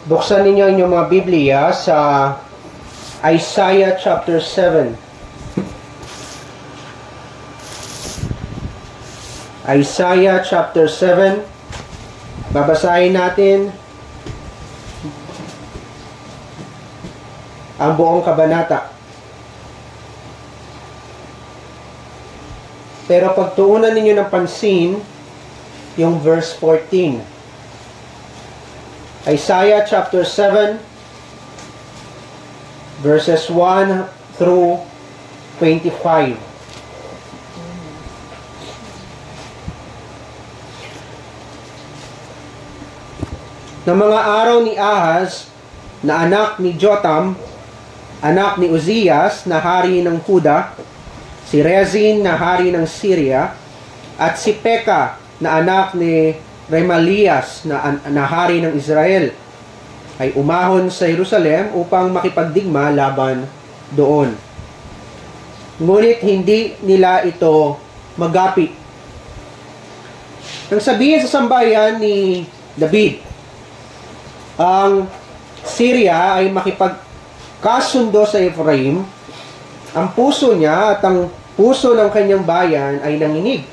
Buksan ninyo inyong mga Biblia sa Isaiah chapter 7. Isaiah chapter 7. Babasahin natin ang buong kabanata. Pero pagtuunan ninyo ng pansin yung verse 14. Isaiah chapter 7 verses 1 through 25. Na mga araw ni Ahaz na anak ni Jotam, anak ni Uzias na hari ng Huda, si Rezin na hari ng Syria, at si Pekah na anak ni Remalias na hari ng Israel, ay umahon sa Jerusalem upang makipagdigma laban doon. Ngunit hindi nila ito magapi. Nang sabihin sa sambayan ni David, ang Syria ay makipagkasundo sa Ephraim, ang puso niya at ang puso ng kanyang bayan ay nanginig,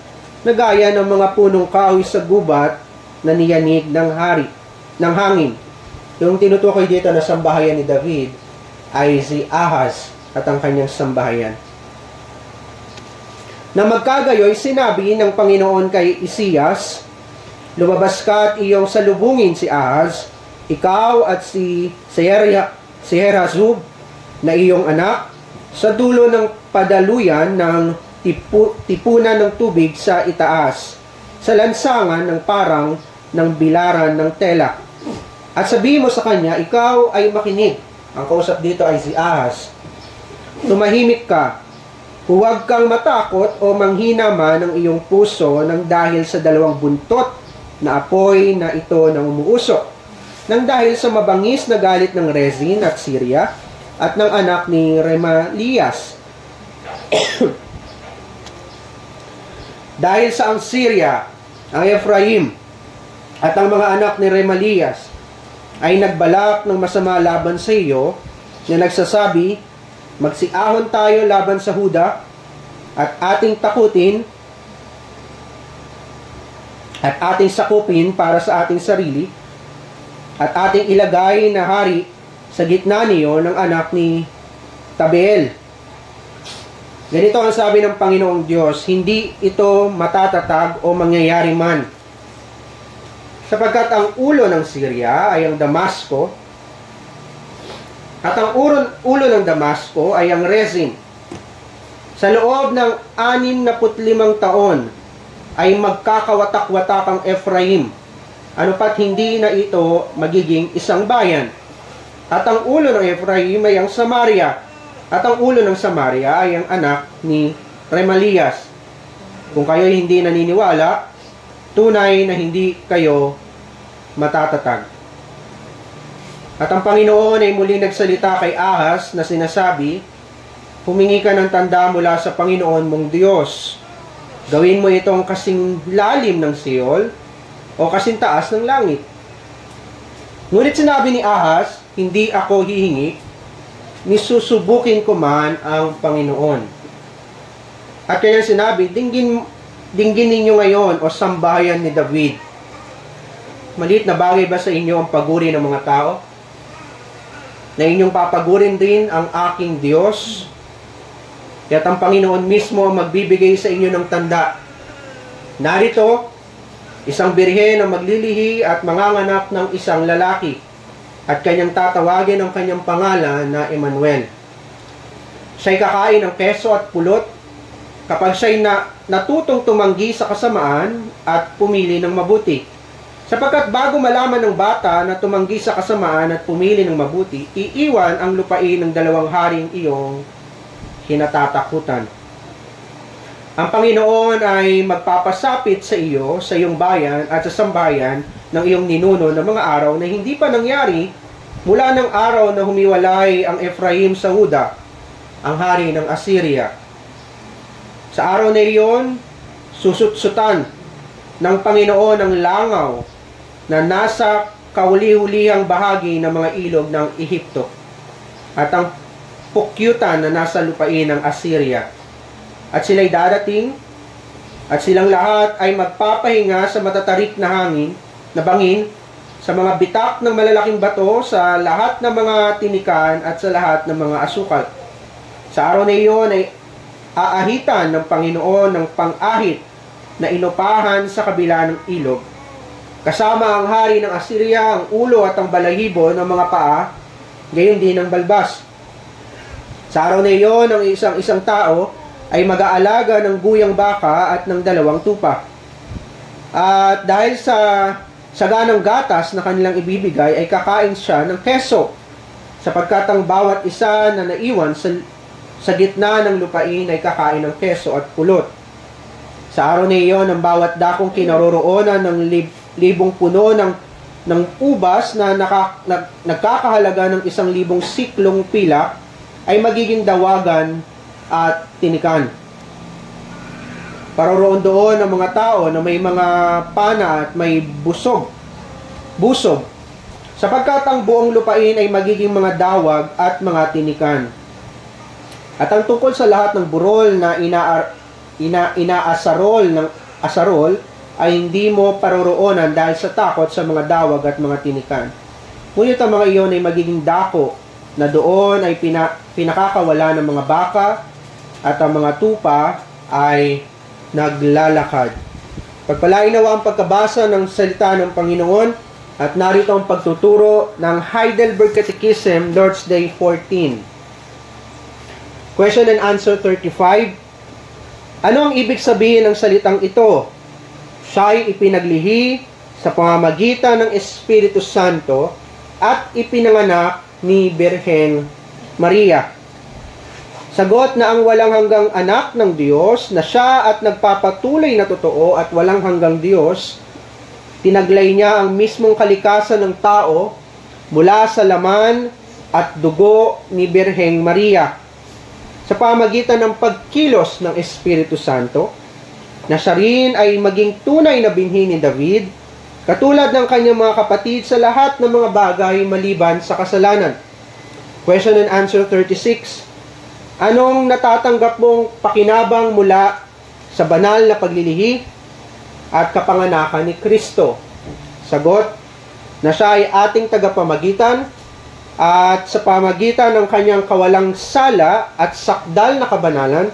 na gaya ng mga punong kahoy sa gubat na niyanig ng hangin. Yung tinutukoy dito na sambahayan ni David ay si Ahaz at ang kanyang sambahayan. Na magkagayoy, sinabi ng Panginoon kay Isias, lumabas ka at iyong salubungin si Ahaz, ikaw at si Seherazub na iyong anak, sa dulo ng padaluyan ng tipunan ng tubig sa itaas, sa lansangan ng parang ng bilaran ng tela. At sabihin mo sa kanya, ikaw ay makinig. Ang kausap dito ay si Ahaz. Tumahimik ka. Huwag kang matakot o manghina man ang iyong puso nang dahil sa dalawang buntot na apoy na ito na umuusok. Nang dahil sa mabangis na galit ng Rezin at Syria at ng anak ni Remalias. Dahil sa ang Syria, ang Ephraim, at ang mga anak ni Remalias ay nagbalak ng masama laban sa iyo, na nagsasabi, magsiahon tayo laban sa Huda at ating takutin at ating sakupin para sa ating sarili at ating ilagay na hari sa gitna niyo ng anak ni Tabeel. Ganito ang sabi ng Panginoong Diyos, hindi ito matatatag o mangyayari man. Sapagkat ang ulo ng Syria ay ang Damasco, at ang ulo ng Damasco ay ang Rezin. Sa loob ng 65 taon ay magkakawatak-watak ang Ephraim, ano pat hindi na ito magiging isang bayan. At ang ulo ng Ephraim ay ang Samaria, at ang ulo ng Samaria ay ang anak ni Remalias. Kung kayo hindi naniniwala, tunay na hindi kayo matatatag. At ang Panginoon ay muling nagsalita kay Ahaz na sinasabi, humingi ka ng tanda mula sa Panginoon mong Diyos. Gawin mo itong kasing lalim ng Seol o kasing taas ng langit. Ngunit sinabi ni Ahaz, hindi ako hihingi, ni susubukin ko man ang Panginoon. At kaya sinabi, dinggin ninyo ngayon o sambahayan ni David. Maliit na bagay ba sa inyo ang paguri ng mga tao? Na inyong papagurin din ang aking Diyos? Kaya't ang Panginoon mismo ang magbibigay sa inyo ng tanda. Narito, isang birhen na maglilihi at manganganak ng isang lalaki, at kanyang tatawagin ang kanyang pangalan na Emmanuel. Siya'y kakain ng keso at pulot, kapag siya'y natutong tumanggi sa kasamaan at pumili ng mabuti. Sapagkat bago malaman ng bata na tumanggi sa kasamaan at pumili ng mabuti, iiwan ang lupain ng dalawang haring iyong kinatatakutan. Ang Panginoon ay magpapasapit sa iyo, sa iyong bayan at sa sambayan ng iyong ninuno ng mga araw na hindi pa nangyari mula ng araw na humiwalay ang Ephraim sa Huda, ang hari ng Assyria. Sa araw na iyon, susutsutan ng Panginoon ang langaw na nasa kahuli-hulihang bahagi ng mga ilog ng Ehipto at ang pukyutan na nasa lupain ng Assyria. At sila'y darating at silang lahat ay magpapahinga sa matatarik na bangin, sa mga bitak ng malalaking bato, sa lahat ng mga tinikan at sa lahat ng mga asukal. Sa araw na iyon ay aahitan ng Panginoon ng pang-ahit na inupahan sa kabila ng ilog. Kasama ang hari ng Assyria, ang ulo at ang balahibo ng mga paa, gayon din ang balbas. Sa araw na iyon, ang isang tao ay mag-aalaga ng guyang baka at ng 2 tupa. At dahil sa saganang gatas na kanilang ibibigay, ay kakain siya ng keso, sapagkat ang bawat isa na naiwan sa gitna ng lupain ay kakain ng keso at pulot. Sa araw na iyon, ang bawat dakong kinaroroonan ng libong puno ng ubas na nagkakahalaga ng 1,000 siklong pilak ay magiging dawagan at tinikan. Paroroon doon ang mga tao na may mga pana at may busog, sapagkat ang buong lupain ay magiging mga dawag at mga tinikan. At ang tungkol sa lahat ng burol na inaasarol ng asarol ay hindi mo paroroonan dahil sa takot sa mga dawag at mga tinikan. Ngunit ang mga iyon ay magiging dako na doon ay pinakakawala ng mga baka at ang mga tupa ay naglalakad. Pagpalain nawa ang pagkabasa ng salita ng Panginoon at narito ang pagtuturo ng Heidelberg Catechism, Lord's Day 14. Question and answer 35. Ano ang ibig sabihin ng salitang ito? Siya'y ipinaglihi sa pamamagitan ng Espiritu Santo at ipinanganak ni Birhen Maria. Sagot na ang walang hanggang anak ng Diyos, na siya at nagpapatuloy na totoo at walang hanggang Diyos, tinaglay niya ang mismong kalikasan ng tao mula sa laman at dugo ni Birheng Maria sa pamagitan ng pagkilos ng Espiritu Santo, na siya rin ay maging tunay na binhi ni David, katulad ng kanyang mga kapatid sa lahat ng mga bagay maliban sa kasalanan. Question and answer 36. Anong natatanggap mong pakinabang mula sa banal na paglilihi at kapanganakan ni Kristo? Sagot, na siya ay ating tagapamagitan at sa pamagitan ng kanyang kawalang sala at sakdal na kabanalan,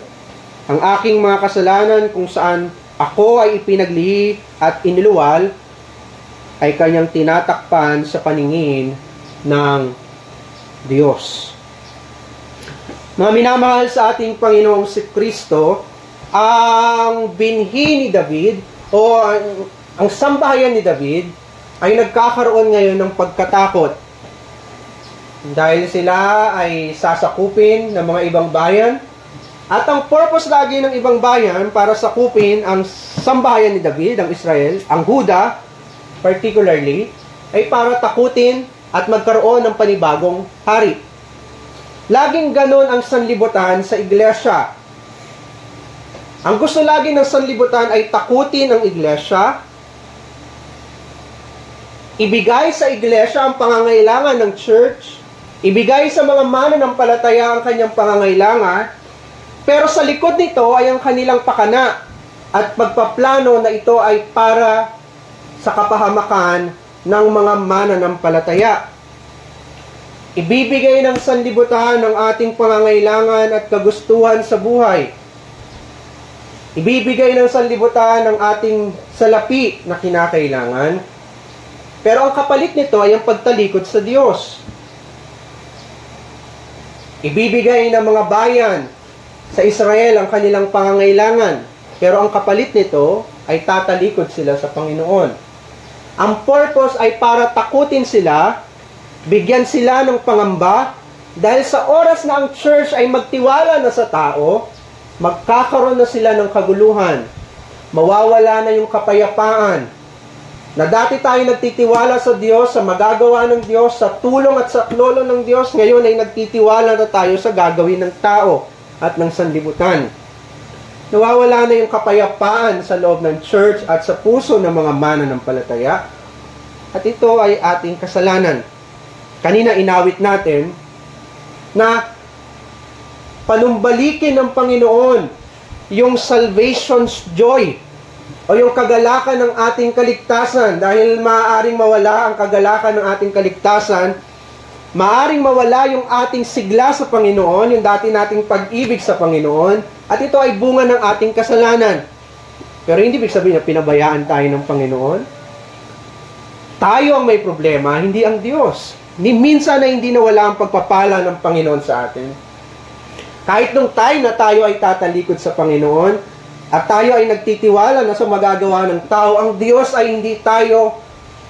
ang aking mga kasalanan kung saan ako ay ipinaglihi at iniluwal ay kanyang tinatakpan sa paningin ng Diyos. Mga minamahal sa ating Panginoong si Kristo, ang binhi ni David o ang sambahayan ni David ay nagkakaroon ngayon ng pagkatakot dahil sila ay sasakupin ng mga ibang bayan, at ang purpose lagi ng ibang bayan para sakupin ang sambahayan ni David, ang Israel, ang Huda particularly, ay para takutin at magkaroon ng panibagong hari. Laging ganon ang sanlibutan sa iglesia. Ang gusto lagi ng sanlibutan ay takutin ang iglesia, ibigay sa iglesia ang pangangailangan ng church, ibigay sa mga mananampalataya ang kanyang pangangailangan, pero sa likod nito ay ang kanilang pakana at pagpaplano na ito ay para sa kapahamakan ng mga mananampalataya. Ibibigay ng sanlibutan ang ating pangangailangan at kagustuhan sa buhay. Ibibigay ng sanlibutan ang ating salapi na kinakailangan. Pero ang kapalit nito ay ang pagtalikod sa Diyos. Ibibigay ng mga bayan sa Israel ang kanilang pangangailangan. Pero ang kapalit nito ay tatalikod sila sa Panginoon. Ang purpose ay para takutin sila, bigyan sila ng pangamba, dahil sa oras na ang church ay magtiwala na sa tao, magkakaroon na sila ng kaguluhan. Mawawala na yung kapayapaan. Na dati tayo nagtitiwala sa Diyos, sa magagawa ng Diyos, sa tulong at sa klolo ng Diyos, ngayon ay nagtitiwala na tayo sa gagawin ng tao at ng sanlibutan. Nawawala na yung kapayapaan sa loob ng church at sa puso ng mga mananampalataya. At ito ay ating kasalanan. Kanina inawit natin na panumbalikin ng Panginoon yung salvation's joy o yung kagalakan ng ating kaligtasan. Dahil maaaring mawala ang kagalakan ng ating kaligtasan, maaaring mawala yung ating sigla sa Panginoon, yung dati nating pag-ibig sa Panginoon, at ito ay bunga ng ating kasalanan. Pero hindi ibig sabihin na pinabayaan tayo ng Panginoon. Tayo ang may problema, hindi ang Diyos. Ni minsan na hindi nawala ang pagpapala ng Panginoon sa atin. Kahit nung time na tayo ay tatalikod sa Panginoon, at tayo ay nagtitiwala na sa magagawa ng tao, ang Diyos ay hindi tayo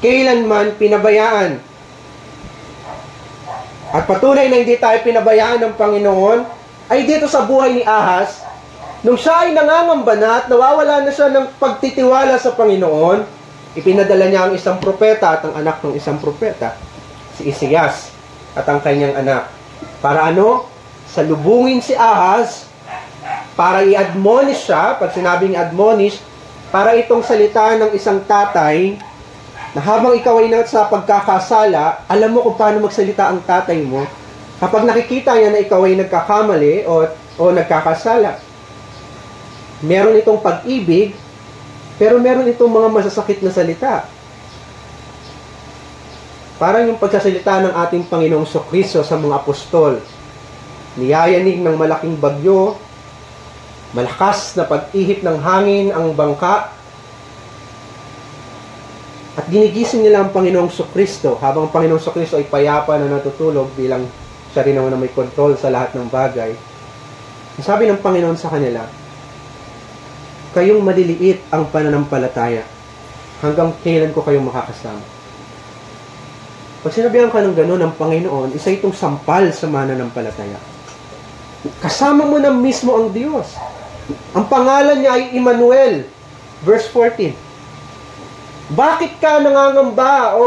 kailanman pinabayaan. At patunay na hindi tayo pinabayaan ng Panginoon, ay dito sa buhay ni Ahaz, nung siya ay nangangamba na at nawawala na siya ng pagtitiwala sa Panginoon, ipinadala niya ang isang propeta at ang anak ng isang propeta, si Isias at ang kanyang anak. Para ano? Salubungin si Ahaz, para i-admonish siya. Pag sinabing admonish, para itong salita ng isang tatay, na habang ikaw ay nasa pagkakasala, alam mo kung paano magsalita ang tatay mo. Kapag nakikita niya na ikaw ay nagkakamali o nagkakasala, meron itong pag-ibig, pero meron itong mga masasakit na salita. Parang yung pagsasalita ng ating Panginoong Kristo sa mga apostol. Niyayanig ng malaking bagyo, malakas na pag-ihip ng hangin ang bangka, at ginigising nila ang Panginoong Kristo habang ang Panginoong Kristo ay payapa na natutulog bilang siya rin naman na may control sa lahat ng bagay. Sabi ng Panginoon sa kanila, kayong maliliit ang pananampalataya, hanggang kailan ko kayong makakasama? Pag sinabihan ka ng gano'n ng Panginoon, isa itong sampal sa mananampalataya. Kasama mo na mismo ang Diyos. Ang pangalan niya ay Emmanuel. Verse 14. Bakit ka nangangamba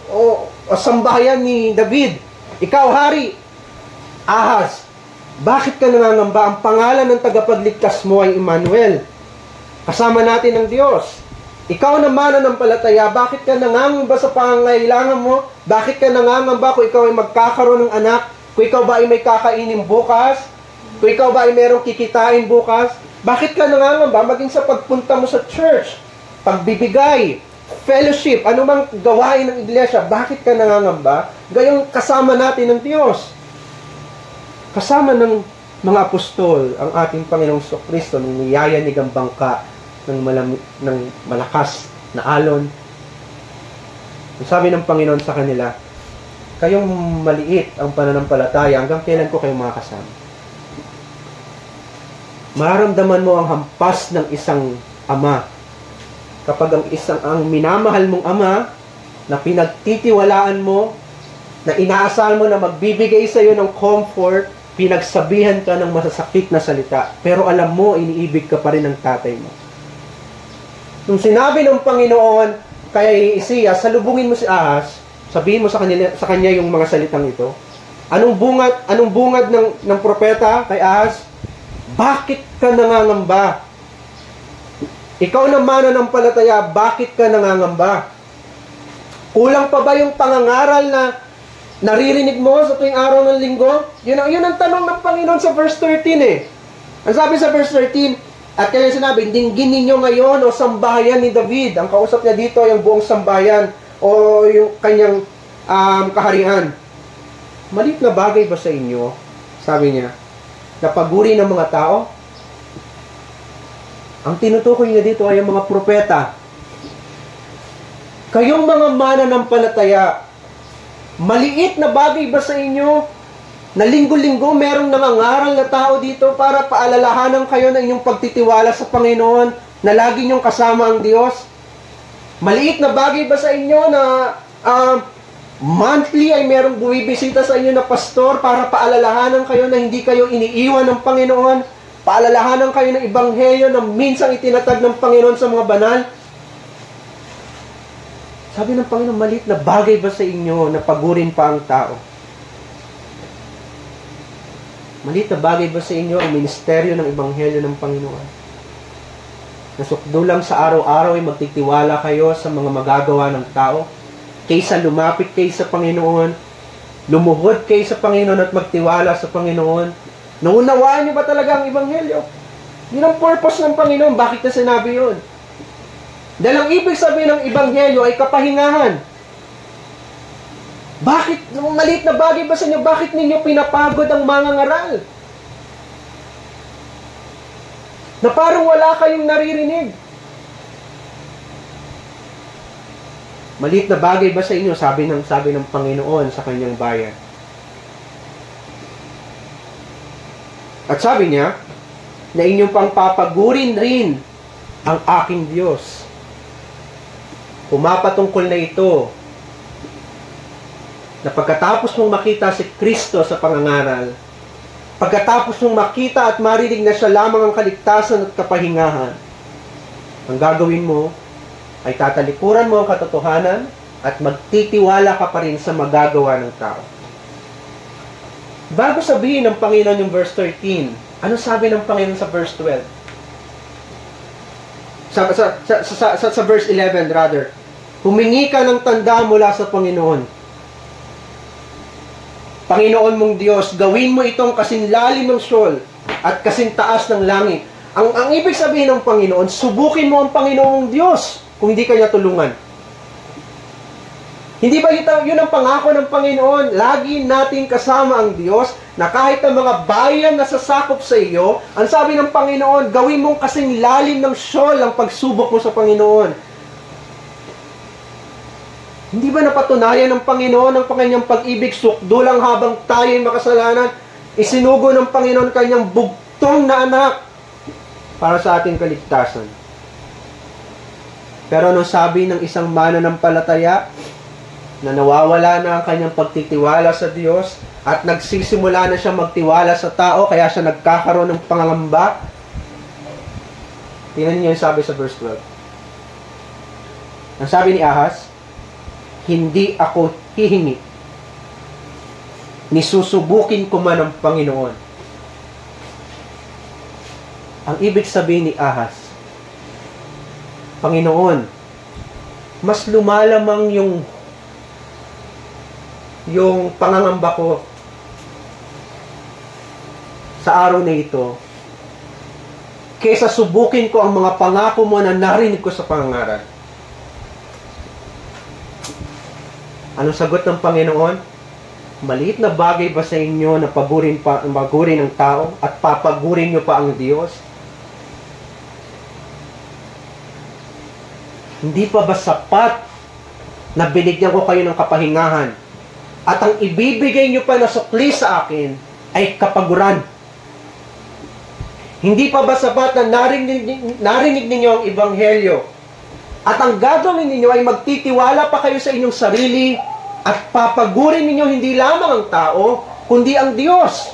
o sambahayan ni David? Ikaw, hari, Ahaz, bakit ka nangangamba? Ang pangalan ng tagapagligtas mo ay Emmanuel. Kasama natin ang Diyos. Ikaw na mananampalataya, bakit ka nangangamba sa pangangailangan mo? Bakit ka nangangamba kung ikaw ay magkakaroon ng anak? Kung ikaw ba ay may kakainin bukas? Kung ikaw ba ay merong kikitain bukas? Bakit ka nangangamba maging sa pagpunta mo sa church? Pagbibigay, fellowship, anumang gawain ng iglesia, bakit ka nangangamba? Gayong kasama natin ng Diyos. Kasama ng mga apostol, ang ating Panginoong Kristo, nung niyayanig ang bangka ng malakas na alon. Sabi ng Panginoon sa kanila, kayong maliit ang pananampalataya, hanggang kailan ko kayong makakasama? Mararamdaman mo ang hampas ng isang ama. Kapag ang minamahal mong ama, na pinagtitiwalaan mo, na inaasahan mo na magbibigay sa iyo ng comfort, pinagsabihan ka ng masasakit na salita, pero alam mo, iniibig ka pa rin ng tatay mo. Nung sinabi ng Panginoon kay Isias, salubungin mo si Ahaz, sabihin mo sa kanya yung mga salitang ito. Anong bungad ng propeta kay Ahaz? Bakit ka nangangamba? Ikaw na mananampalataya, bakit ka nangangamba? Kulang pa ba yung pangangaral na naririnig mo sa tuwing araw ng linggo? Yun ang tanong ng Panginoon sa verse 13 eh. Ang sabi sa verse 13, at kaya sinabi, dinggin ninyo ngayon o sambahayan ni David. Ang kausap niya dito ay ang buong sambahayan o yung kanyang kaharian. Maliit na bagay ba sa inyo, sabi niya, na paguri ng mga tao? Ang tinutukoy niya dito ay ang mga propeta. Kayong mga mananampalataya, maliit na bagay ba sa inyo na linggo-linggo merong nangangaral na tao dito para paalalahanan kayo ng inyong pagtitiwala sa Panginoon, na lagi niyong kasama ang Diyos? Maliit na bagay ba sa inyo na monthly ay merong buwibisita sa inyo na pastor para paalalahanan kayo na hindi kayo iniiwan ng Panginoon? Paalalahanan kayo ng Ebanghelyo na minsang itinatag ng Panginoon sa mga banal? Sabi ng Panginoon, maliit na bagay ba sa inyo na pagurin pa ang tao? Maliit na bagay ba sa inyo ang ministeryo ng Ebanghelyo ng Panginoon? Nasukdulang sa araw-araw ay magtitiwala kayo sa mga magagawa ng tao? kaysa lumapit kayo sa Panginoon, lumuhod kayo sa Panginoon at magtiwala sa Panginoon. Naunawaan niyo ba talaga ang Ebanghelyo? Yun ang purpose ng Panginoon. Bakit na sinabi yun? Dahil ang ibig sabihin ng Ebanghelyo ay kapahingahan. Bakit? Maliit na bagay ba sa inyo? Bakit ninyo pinapagod ang mga ngaral? Na parang wala kayong naririnig. Maliit na bagay ba sa inyo? Sabi ng Panginoon sa kanyang bayan. At sabi niya, na inyong pangpapagurin rin ang aking Diyos. Pumapatungkol na ito na pagkatapos mong makita si Kristo sa pangangaral, pagkatapos mong makita at marinig na siya lamang ang kaligtasan at kapahingahan, ang gagawin mo ay tatalikuran mo ang katotohanan at magtitiwala ka pa rin sa magagawa ng tao. Bago sabihin ng Panginoon yung verse 13, ano sabi ng Panginoon sa verse 12? Sa verse 11 rather, humingi ka ng tanda mula sa Panginoon. Panginoon mong Diyos, gawin mo itong kasing lalim ng Sheol at kasing taas ng langit. Ang ibig sabihin ng Panginoon, subukin mo ang Panginoong Diyos kung hindi ka niya tulungan. Hindi ba yun ang pangako ng Panginoon? Lagi natin kasama ang Diyos na kahit ang mga bayan na sasakop sa iyo, ang sabi ng Panginoon, gawin mong kasing lalim ng Sheol ang pagsubok mo sa Panginoon. Hindi ba napatunayan ng Panginoon ang kanyang pag-ibig sukdulang habang tayo'y makasalanan? Isinugo ng Panginoon kanyang bugtong na anak para sa ating kaligtasan. Pero ano sabi ng isang mananampalataya na nawawala na ang kanyang pagtitiwala sa Diyos at nagsisimula na siya magtiwala sa tao kaya siya nagkakaroon ng pangangamba? Tingnan niyo yung sabi sa verse 12. Ang sabi ni Ahaz, hindi ako hihingi, ni susubukin ko man ang Panginoon. Ang ibig sabihin ni Ahaz, Panginoon, mas lumalamang yung pangangamba ko sa araw na ito kaysa subukin ko ang mga pangako mo na narinig ko sa pangangaral. Anong sagot ng Panginoon? Maliit na bagay ba sa inyo na pagurin ang tao at papagurin nyo pa ang Diyos? Hindi pa ba sapat na binigyan ko kayo ng kapahingahan at ang ibibigay nyo pa na sukli sa akin ay kapaguran? Hindi pa ba sapat na narinig ninyo ang Ebanghelyo at ang gagawin ninyo ay magtitiwala pa kayo sa inyong sarili at papagurin ninyo hindi lamang ang tao, kundi ang Diyos?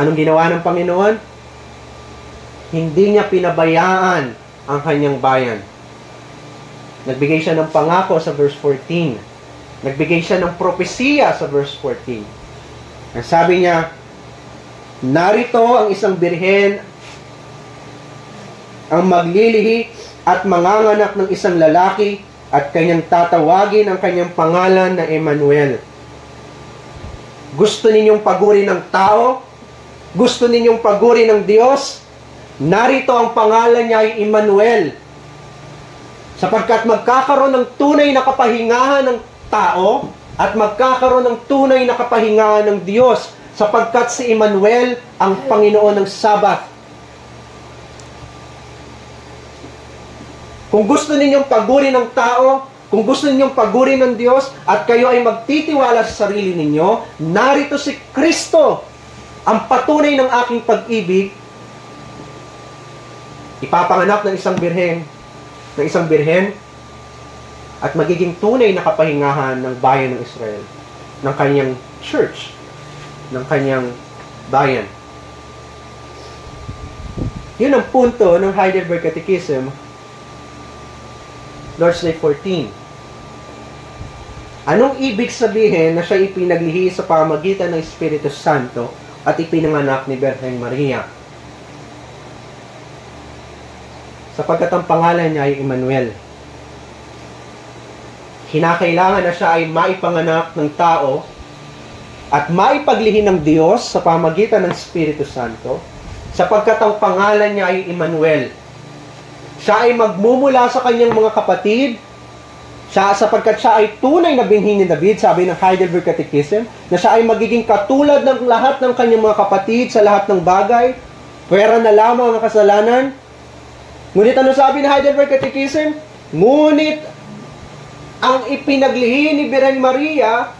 Anong ginawa ng Panginoon? Hindi niya pinabayaan ang kanyang bayan. Nagbigay siya ng pangako sa verse 14. Nagbigay siya ng propesiya sa verse 14. Ang sabi niya, narito ang isang birhen ang maglilihi at manganganak ng isang lalaki at kanyang tatawagin ang kanyang pangalan na Emmanuel. Gusto ninyong pagurin ng tao? Gusto ninyong pagurin ng Diyos? Narito ang pangalan niya ay Emmanuel. Sapagkat magkakaroon ng tunay na kapahingahan ng tao at magkakaroon ng tunay na kapahingahan ng Diyos sapagkat si Emmanuel ang Panginoon ng Sabat. Kung gusto ninyong pagurin ng tao, kung gusto ninyong pagurin ng Diyos, at kayo ay magtitiwala sa sarili ninyo, narito si Kristo, ang patunay ng aking pag-ibig, ipapanganak ng isang birhen, at magiging tunay na kapahingahan ng bayan ng Israel, ng kanyang church, ng kanyang bayan. Yun ang punto ng Heidelberg Catechism, Lord's Day 14. Anong ibig sabihin na siya ipinaglihi sa pamamagitan ng Espiritu Santo at ipinanganak ni Birhen Maria? Sa sapagkat ang pangalan niya ay Emmanuel. Kinakailangan na siya ay maipanganak ng tao at maipaglihi ng Diyos sa pamagitan ng Espiritu Santo, sapagkat ang pangalan niya ay Emmanuel. Siya ay magmumula sa kanyang mga kapatid, sapagkat siya ay tunay na binhi ni David, sabi ng Heidelberg Catechism, na siya ay magiging katulad ng lahat ng kanyang mga kapatid sa lahat ng bagay, pwera na lamang ang kasalanan. Ngunit ano sabi ng Heidelberg Catechism? Ngunit ang ipinaglihi ni Birhen Maria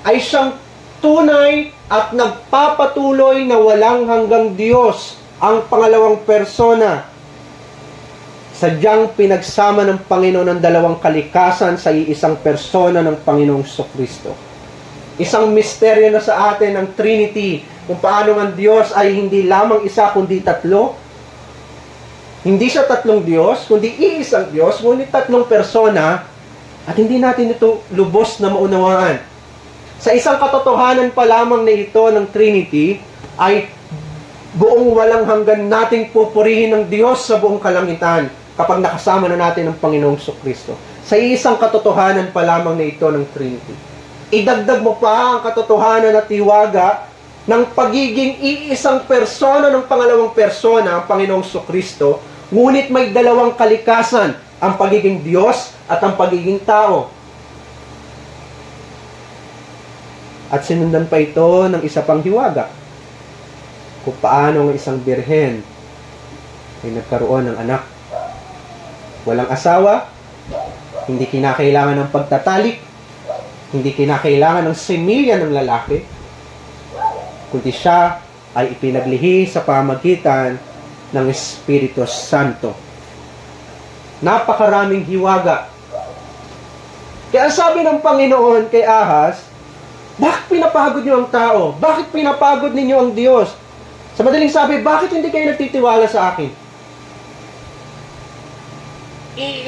ay siyang tunay at nagpapatuloy na walang hanggang Diyos, ang pangalawang persona. Sadyang pinagsama ng Panginoon ang dalawang kalikasan sa iisang persona ng Panginoong Jesucristo. Isang misteryo na sa atin ng Trinity, kung paano ang Diyos ay hindi lamang isa kundi tatlo. Hindi siya tatlong Diyos, kundi iisang Diyos, ngunit tatlong persona, at hindi natin ito lubos na maunawaan. Sa isang katotohanan pa lamang na ito ng Trinity, ay buong walang hanggan nating pupurihin ng Diyos sa buong kalangitan kapag nakasama na natin ang Panginoong Jesucristo. Sa isang katotohanan pa lamang na ito ng Trinity. Idagdag mo pa ang katotohanan at hiwaga ng pagiging iisang persona ng pangalawang persona, ang Panginoong Jesucristo, ngunit may dalawang kalikasan, ang pagiging Diyos at ang pagiging tao. At sinundan pa ito ng isa pang hiwaga, kung paano ang isang birhen ay nagkaroon ng anak. Walang asawa, hindi kinakailangan ng pagtatalik, hindi kinakailangan ng semilya ng lalaki, kundi siya ay ipinaglihi sa pamagitan ng Espiritu Santo. Napakaraming hiwaga. Kaya sabi ng Panginoon kay Ahaz, bakit pinapagod niyo ang tao? Bakit pinapagod ninyo ang Diyos? Sa madaling sabi, bakit hindi kayo nagtitiwala sa akin?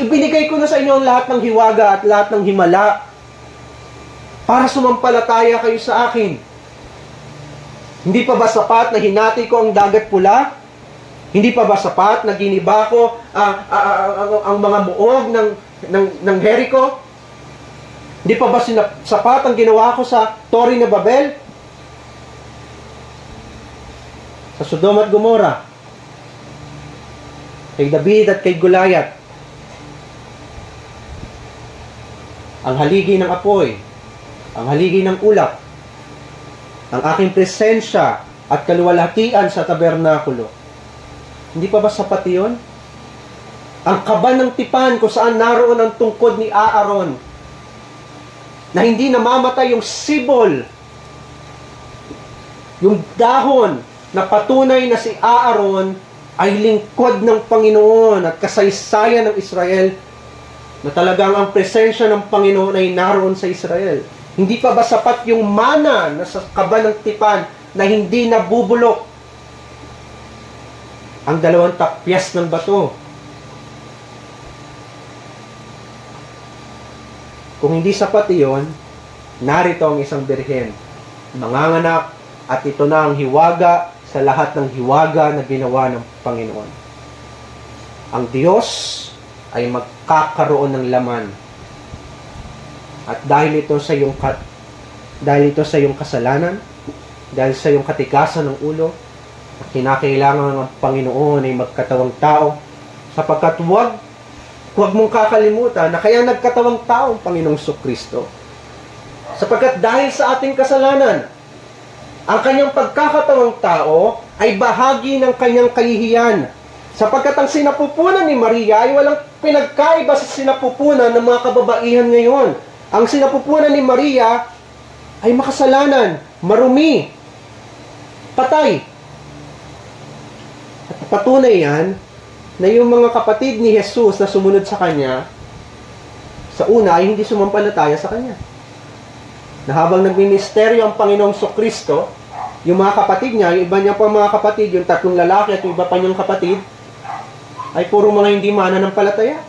Ibinigay ko na sa inyo ang lahat ng hiwaga at lahat ng himala para sumampalataya kayo sa akin. Hindi pa ba sapat na hinati ko ang dagat pula? Hindi pa ba sapat na giniba ko ang mga muog ng Jericho? Hindi pa ba sapat ang ginawa ko sa Tori na Babel? Sa Sodom at Gomora? Kay David at kay Goliath? Ang haligi ng apoy, ang haligi ng ulap, ang aking presensya at kaluwalhatian sa tabernakulo. Hindi pa ba sapat yun? Ang kaba ng tipan kung saan naroon ang tungkod ni Aaron, na hindi namamatay yung sibol, yung dahon na patunay na si Aaron ay lingkod ng Panginoon at kasaysayan ng Israel, na talagang ang presensya ng Panginoon ay naroon sa Israel. Hindi pa ba sapat yung mana na sa kaba ng tipan na hindi nabubulok? Ang dalawang tapyas ng bato. Kung hindi sapat iyon, narito ang isang birhen, manganganak, at ito na ang hiwaga sa lahat ng hiwaga na ginawa ng Panginoon. Ang Diyos ay magkakaroon ng laman. At dahil ito sa iyong kasalanan, dahil sa iyong katikasan ng ulo, at kinakailangan ng Panginoon ay magkatawang tao, sapagkat huwag mong kakalimutan na kaya nagkatawang tao ang Panginoong Jesucristo. Sapagkat dahil sa ating kasalanan, ang kanyang pagkakatawang tao ay bahagi ng kanyang kahihiyan. Sapagkat ang sinapupunan ni Maria ay walang pinagkaiba sa sinapupunan ng mga kababaihan ngayon. Ang sinapupunan ni Maria ay makasalanan, marumi, patay. At patunay yan na yung mga kapatid ni Jesus na sumunod sa kanya, sa una ay hindi sumampalataya sa kanya. Na habang nagministeryo ang Panginoong Jesucristo, yung mga kapatid niya, yung iba niya pa mga kapatid, yung tatlong lalaki at yung iba pa niyang kapatid, ay puro mga hindi mananampalataya.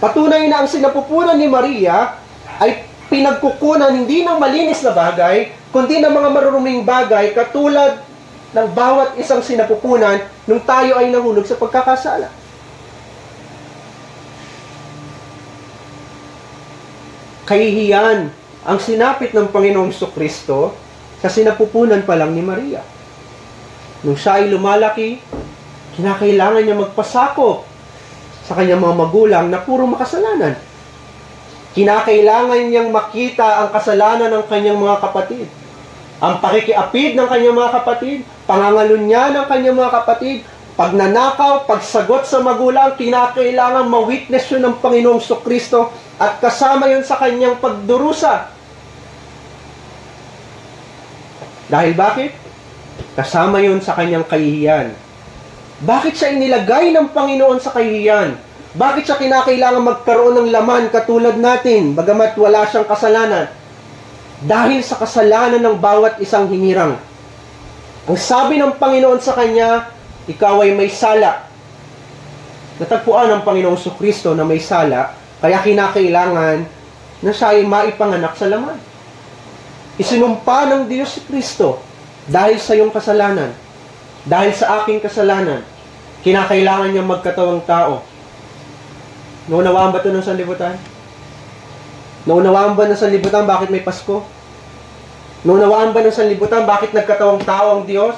Patunay na ang sinapupunan ni Maria ay pinagkukunan hindi ng malinis na bagay, kundi ng mga maruruming bagay katulad ng bawat isang sinapupunan nung tayo ay nahulog sa pagkakasala. kahihiyan ang sinapit ng Panginoong Kristo sa sinapupunan pa lang ni Maria. Nung siya ay lumalaki, kinakailangan niya magpasakop sa kanyang mga magulang na puro makasalanan. Kinakailangan niyang makita ang kasalanan ng kanyang mga kapatid. Ang pakikiapid ng kanyang mga kapatid, pangangalunya ng kanyang mga kapatid, pagnanakaw, pagsagot sa magulang, kinakailangan ma-witness yun ng Panginoong Kristo at kasama yun sa kanyang pagdurusa. Dahil bakit? Kasama yun sa kanyang kahihiyan. Bakit siya inilagay ng Panginoon sa kahihiyan? Bakit siya kinakailangan magkaroon ng laman katulad natin, bagamat wala siyang kasalanan? Dahil sa kasalanan ng bawat isang hinirang. Ang sabi ng Panginoon sa kanya, ikaw ay may sala. Natagpuan ng Panginoong Kristo na may sala, kaya kinakailangan na siya ay maipanganak sa laman. Isinumpa ng Diyos si Kristo dahil sa iyong kasalanan, dahil sa aking kasalanan, kinakailangan niya magkatawang tao. Naunawaan ba ito ng sanlibutan? Naunawaan ba ng sanlibutan bakit may Pasko? Naunawaan ba ng sanlibutan bakit nagkatawang tao ang Diyos?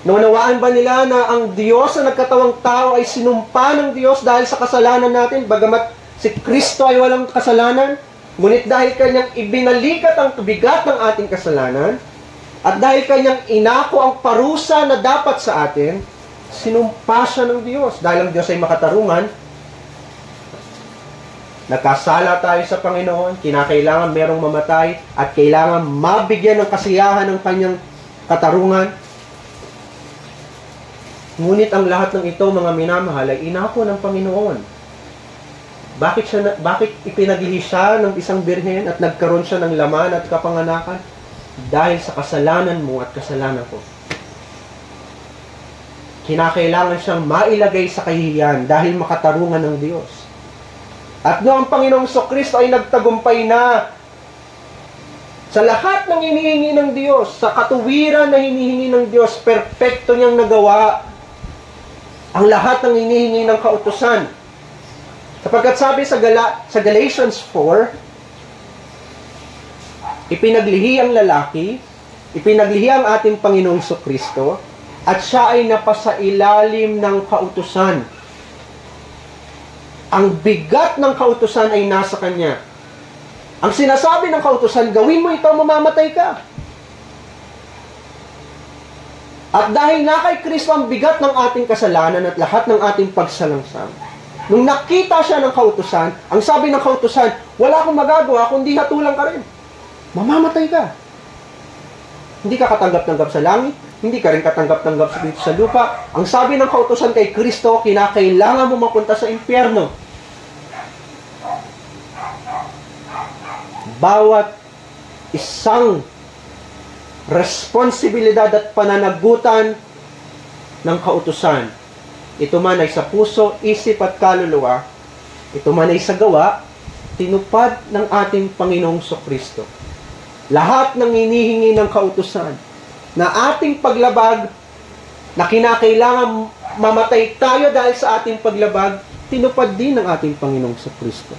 Naunawaan ba nila na ang Diyos na nagkatawang tao ay sinumpa ng Diyos dahil sa kasalanan natin, bagamat si Kristo ay walang kasalanan? Ngunit dahil kanyang ibinalikat ang bigat ng ating kasalanan, at dahil kanyang inako ang parusa na dapat sa atin, sinumpa siya ng Diyos. Dahil ang Diyos ay makatarungan, nagkasala tayo sa Panginoon, kinakailangan merong mamatay, at kailangan mabigyan ng kasiyahan ng kanyang katarungan. Ngunit ang lahat ng ito, mga minamahal, ay inako ng Panginoon. Bakit ipinaglihi siya ng isang birhen at nagkaroon siya ng laman at kapanganakan? Dahil sa kasalanan mo at kasalanan ko. Kinakailangan siyang mailagay sa kahihiyan dahil makatarungan ng Diyos. At noong ang Panginoong Kristo ay nagtagumpay na sa lahat ng hinihingi ng Diyos, sa katuwiran na hinihingi ng Diyos, perpekto niyang nagawa ang lahat ng hinihingi ng kautusan. Sapagkat sabi sa Galatians 4, ipinaglihi ang lalaki, ipinaglihi ang ating Panginoong Kristo, at siya ay napasailalim ng kautusan. Ang bigat ng kautusan ay nasa kanya. Ang sinasabi ng kautusan, gawin mo ito, mamamatay ka. At dahil na kay Kristo ang bigat ng ating kasalanan at lahat ng ating pagsalangsang, nung nakita siya ng kautusan, ang sabi ng kautusan, wala akong magagawa kundi hatulan ka rin. Mamamatay ka. Hindi ka katanggap-tanggap sa langit, hindi ka rin katanggap-tanggap sa lupa. Ang sabi ng kautusan kay Kristo, kinakailangan mo mapunta sa impyerno. Bawat isang responsibilidad at pananagutan ng kautusan, ito man ay sa puso, isip at kaluluwa, ito man ay sa gawa, tinupad ng ating Panginoong Kristo. Lahat ng hinihingi ng kautusan na ating paglabag, na kinakailangan mamatay tayo dahil sa ating paglabag, tinupad din ng ating Panginoong Kristo.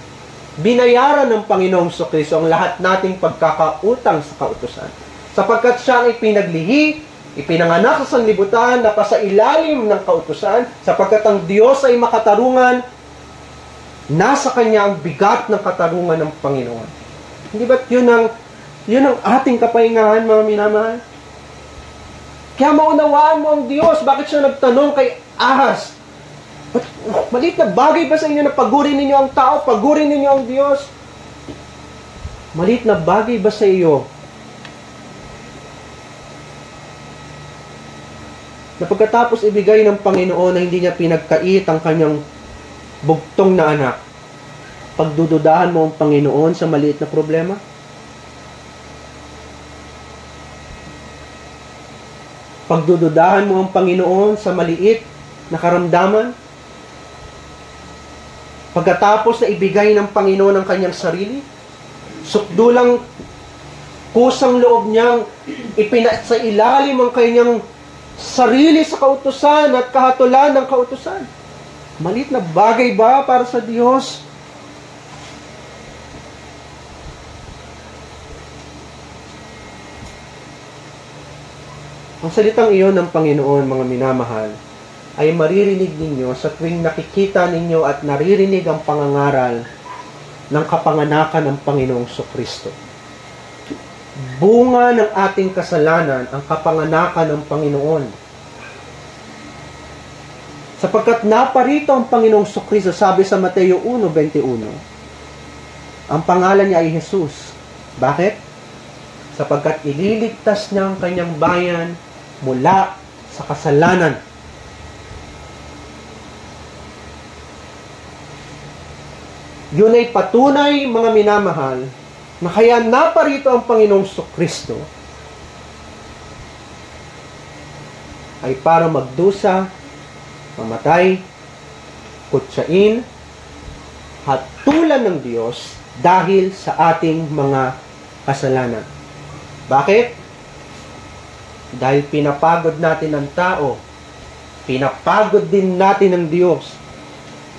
Binayaran ng Panginoong Kristo ang lahat nating pagkakautang sa kautusan. Sapagkat siya ay pinaglihi, ipinanganak sa sanlibutan, na sa ilalim ng kautusan, sapagkat ang Diyos ay makatarungan, nasa Kanya ang bigat ng katarungan ng Panginoon. Hindi ba't yun ang ating kapahingahan, mga minamahal? Kaya maunawaan mo ang Diyos. Bakit siya nagtanong kay Ahaz? Maliit na bagay ba sa inyo na pagurin ninyo ang tao, pagurin ninyo ang Diyos? Maliit na bagay ba sa iyo na pagkatapos ibigay ng Panginoon na hindi niya pinagkait ang kanyang bugtong na anak, pagdududahan mo ang Panginoon sa maliit na problema? Pagdududahan mo ang Panginoon sa maliit na karamdaman? Pagkatapos na ibigay ng Panginoon ang kanyang sarili, sukdulang kusang loob niyang ipinasa ilalim ang kanyang sarili sa kautusan at kahatulan ng kautusan. Maliit na bagay ba para sa Diyos Ang salitang iyon ng Panginoon, mga minamahal, ay maririnig ninyo sa tuwing nakikita ninyo at naririnig ang pangangaral ng kapanganakan ng Panginoong Kristo. Bunga ng ating kasalanan ang kapanganakan ng Panginoon. Sapagkat naparito ang Panginoong Kristo, sabi sa Mateo 1:21, ang pangalan niya ay Jesus. Bakit? Sapagkat ililigtas niya ang kanyang bayan mula sa kasalanan. Yun ay patunay, mga minamahal, na kaya naparito ang Panginoong Kristo ay para magdusa, mamatay, kutsain, hatulan ng Diyos dahil sa ating mga kasalanan. Bakit? Dahil pinapagod natin ang tao, pinapagod din natin ang Diyos.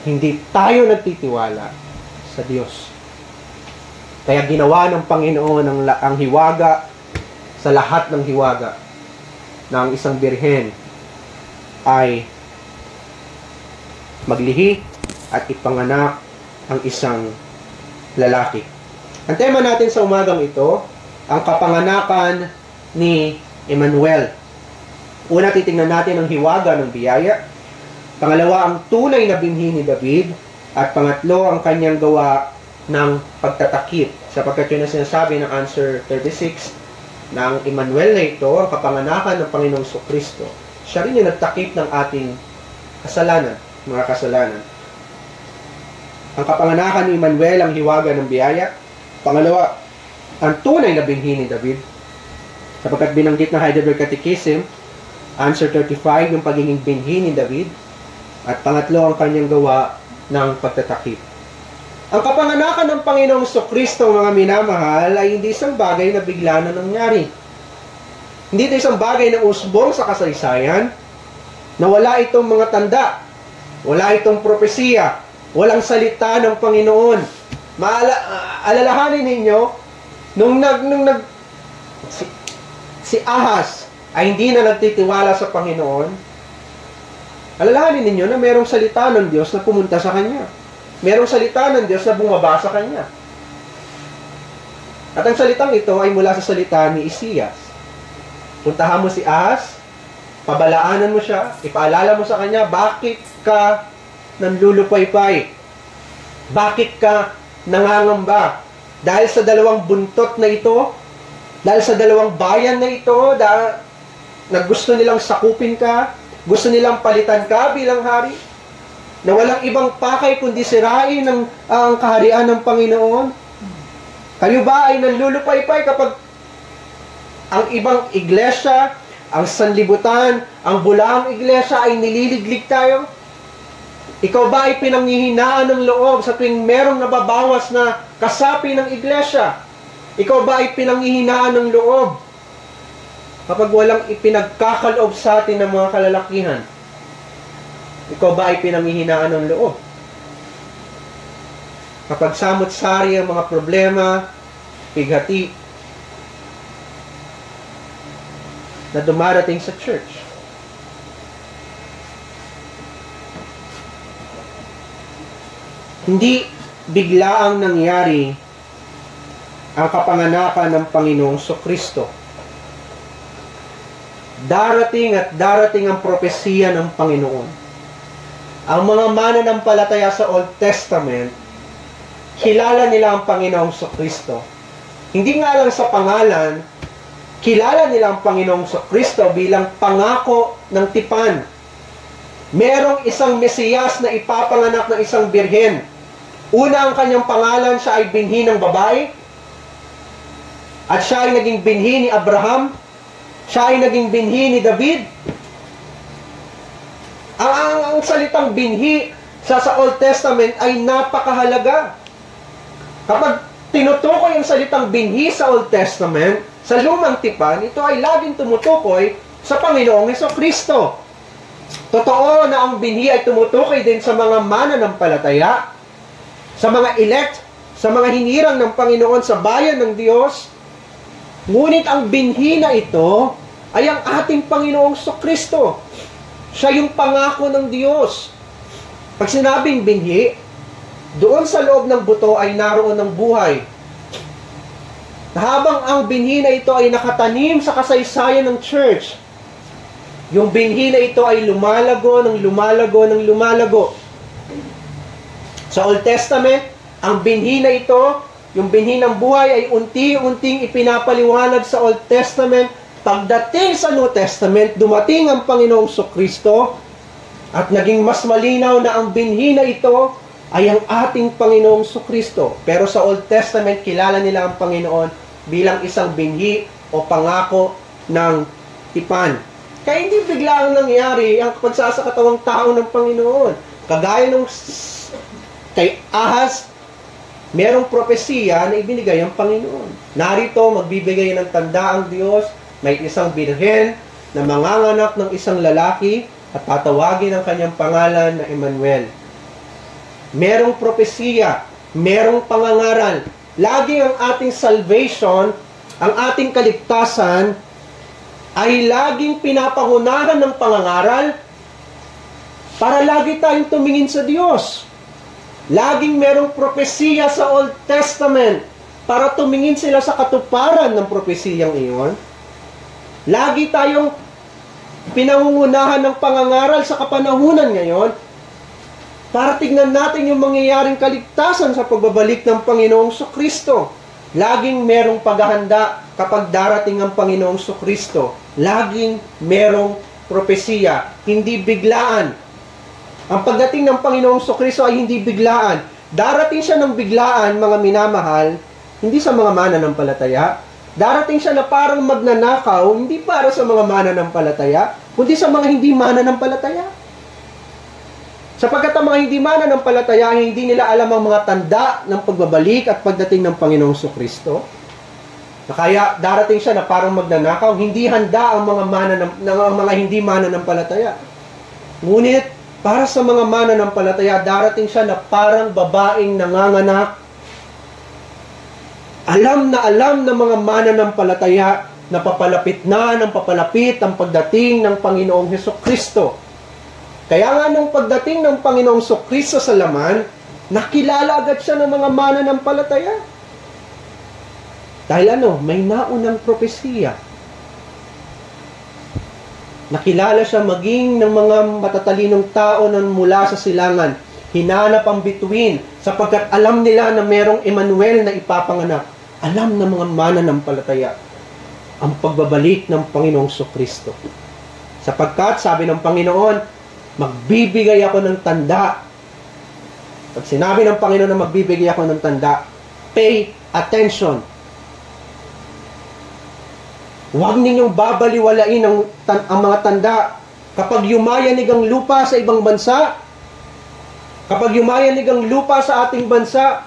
Hindi tayo nagtitiwala sa Diyos. Kaya ginawa ng Panginoon ang hiwaga sa lahat ng hiwaga na ang isang birhen ay maglihi at ipanganak ang isang lalaki. Ang tema natin sa umagang ito, ang kapanganakan ni Emmanuel. Una, titingnan natin ang hiwaga ng biyaya. Pangalawa, ang tunay na binhi ni David. At pangatlo, ang kanyang gawa ng pagtatakip. Sapagkat yun ang sinasabi ng answer 36, na ang Emmanuel na ito, ang kapanganakan ng Panginoong Kristo, siya rin yung nagtakip ng ating kasalanan, mga kasalanan. Ang kapanganakan ni Emmanuel, ang hiwaga ng biyaya. Pangalawa, ang tunay na binhi ni David. Sapagkat binanggit na Heidelberg Catechism, answer 35, yung pagiging binhi ni David. At pangatlo, ang kanyang gawa ng pagtatakip. Ang kapanganakan ng Panginoong Kristo, mga minamahal, ay hindi isang bagay na bigla na nangyari. Hindi ito isang bagay na usbong sa kasaysayan, na wala itong mga tanda, wala itong propesiya, walang salita ng Panginoon. Alalahanin ninyo, si Ahaz ay hindi na nagtitiwala sa Panginoon. Alalahanin ninyo na merong salita ng Diyos na pumunta sa kanya. Merong salita ng Diyos na bumaba sa kanya. At ang salitang ito ay mula sa salita ni Isaias. Puntahan mo si Ahaz, pabalaanan mo siya, ipaalala mo sa kanya, bakit ka nanlulupaypay? Bakit ka nangangamba? Dahil sa dalawang buntot na ito, dahil sa dalawang bayan na ito, na gusto nilang sakupin ka, gusto nilang palitan ka bilang hari, na walang ibang pakay kundi sirain ang kaharian ng Panginoon. Kayo ba ay nanlulupaypay kapag ang ibang iglesia, ang sanlibutan, ang bulaang iglesia ay nililiglig tayo? Ikaw ba ay pinanghihinaan ng loob sa tuwing merong nababawas na kasapi ng iglesia? Ikaw ba ay pinanghihinaan ng loob kapag walang ipinagkakaloob sa atin ng mga kalalakihan? Ikaw ba ay pinanghihinaan ng loob? Kapag samot-sari ang mga problema, pighati, na dumarating sa church, hindi biglaang nangyari ang kapanganakan ng Panginoong Kristo. Darating at darating ang propesiya ng Panginoon. Ang mga mananampalataya sa Old Testament, kilala nila ang Panginoong Kristo. Hindi nga lang sa pangalan, kilala nila ang Panginoong Kristo bilang pangako ng tipan. Merong isang Mesiyas na ipapanganak ng isang birhen. Una, ang kanyang pangalan, siya ay binhi ng babae. At siya ay naging binhi ni Abraham. Siya ay naging binhi ni David. Ang salitang binhi sa Old Testament ay napakahalaga. Kapag tinutukoy ang salitang binhi sa Old Testament, sa Lumang Tipan, ito ay laging tumutukoy sa Panginoong Kristo. Totoo na ang binhi ay tumutukoy din sa mga mananampalataya, sa mga elect, sa mga hinirang ng Panginoon sa bayan ng Diyos. Ngunit ang binhi na ito ay ang ating Panginoong Kristo. Siya yung pangako ng Diyos. Pag sinabing binhi, doon sa loob ng buto ay naroon ng buhay. Habang ang binhi na ito ay nakatanim sa kasaysayan ng church, yung binhi na ito ay lumalago ng lumalago ng lumalago. Sa Old Testament, ang binhi na ito, yung binhi ng buhay ay unti-unting ipinapaliwanag sa Old Testament. Pagdating sa New Testament, dumating ang Panginoong Kristo at naging mas malinaw na ang binhi na ito ay ang ating Panginoong Kristo. Pero sa Old Testament, kilala nila ang Panginoon bilang isang binhi o pangako ng tipan. Kaya hindi bigla ang nangyari ang pagsasakatawang tao ng Panginoon. Kagaya nung kay Ahaz, merong propesiya na ibinigay ang Panginoon. Narito, magbibigay ng tanda ang Diyos. May isang birhen na manganganak ng isang lalaki at tatawagin ang kanyang pangalan na Emmanuel. Merong propesiya, merong pangangaral. Lagi ang ating salvation, ang ating kaligtasan, ay laging pinapangunahan ng pangangaral para lagi tayong tumingin sa Diyos. Laging merong propesiya sa Old Testament para tumingin sila sa katuparan ng propesiyang iyon. Lagi tayong pinangungunahan ng pangangaral sa kapanahunan ngayon para tignan natin yung mangyayaring kaligtasan sa pagbabalik ng Panginoong Kristo. Laging merong paghahanda kapag darating ang Panginoong Kristo. Laging merong propesiya, hindi biglaan. Ang pagdating ng Panginoong Kristo ay hindi biglaan. Darating siya ng biglaan, mga minamahal, hindi sa mga mananampalataya. Darating siya na parang magnanakaw, hindi para sa mga mananampalataya, kundi sa mga hindi mananampalataya. Sapagkat ang mga hindi mananampalataya, hindi nila alam ang mga tanda ng pagbabalik at pagdating ng Panginoong Kristo. Kaya darating siya na parang magnanakaw, hindi handa ang mga hindi mananampalataya. Ngunit, para sa mga mananampalataya, darating siya na parang babaeng nanganganak. Alam ng mga mananampalataya na papalapit ang pagdating ng Panginoong Kristo. Kaya nga nung pagdating ng Panginoong Kristo sa laman, nakilala agad siya ng mga mananampalataya. Dahil may naunang propesiya. Nakilala siya maging ng mga matatalinong tao na mula sa silangan. Hinanap ang bituin sapagkat alam nila na merong Emmanuel na ipapanganak. Alam ng mga mananampalataya ang pagbabalik ng Panginoong Kristo. Sapagkat, sabi ng Panginoon, magbibigay ako ng tanda. Pag sinabi ng Panginoon na magbibigay ako ng tanda, pay attention. Huwag ninyong babaliwalain ang mga tanda. Kapag yumayanig ang lupa sa ibang bansa, kapag yumayanig ang lupa sa ating bansa,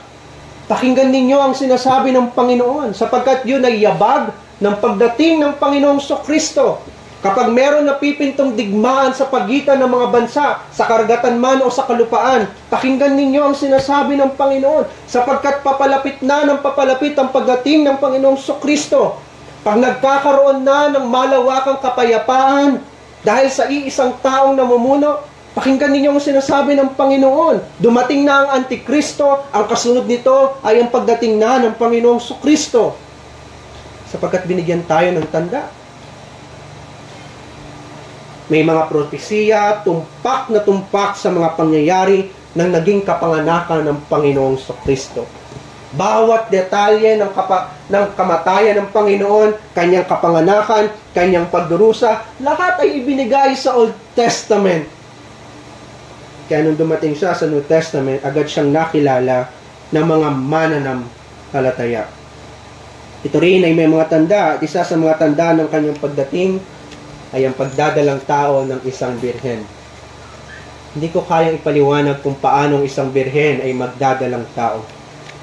pakinggan ninyo ang sinasabi ng Panginoon, sapagkat yun ay yabag ng pagdating ng Panginoong Kristo. Kapag meron napipintong digmaan sa pagitan ng mga bansa, sa karagatan man o sa kalupaan, pakinggan ninyo ang sinasabi ng Panginoon, sapagkat papalapit ang pagdating ng Panginoong Kristo. Pag nagkakaroon na ng malawakang kapayapaan dahil sa iisang taong namumuno, pakinggan ninyo ang sinasabi ng Panginoon. Dumating na ang Antikristo, ang kasunod nito ay ang pagdating na ng Panginoong Kristo. Sapagkat binigyan tayo ng tanda. May mga propesiya, tumpak na tumpak sa mga pangyayari ng naging kapanganakan ng Panginoong Kristo. Bawat detalye ng kamatayan ng Panginoon, kanyang kapanganakan, kanyang pagdurusa, lahat ay ibinigay sa Old Testament. Kaya nung dumating siya sa New Testament, agad siyang nakilala ng mga mananampalataya. Ito rin ay may mga tanda. Isa sa mga tanda ng kanyang pagdating ay ang pagdadalang tao ng isang birhen. Hindi ko kayang ipaliwanag kung paano ang isang birhen ay magdadalang tao.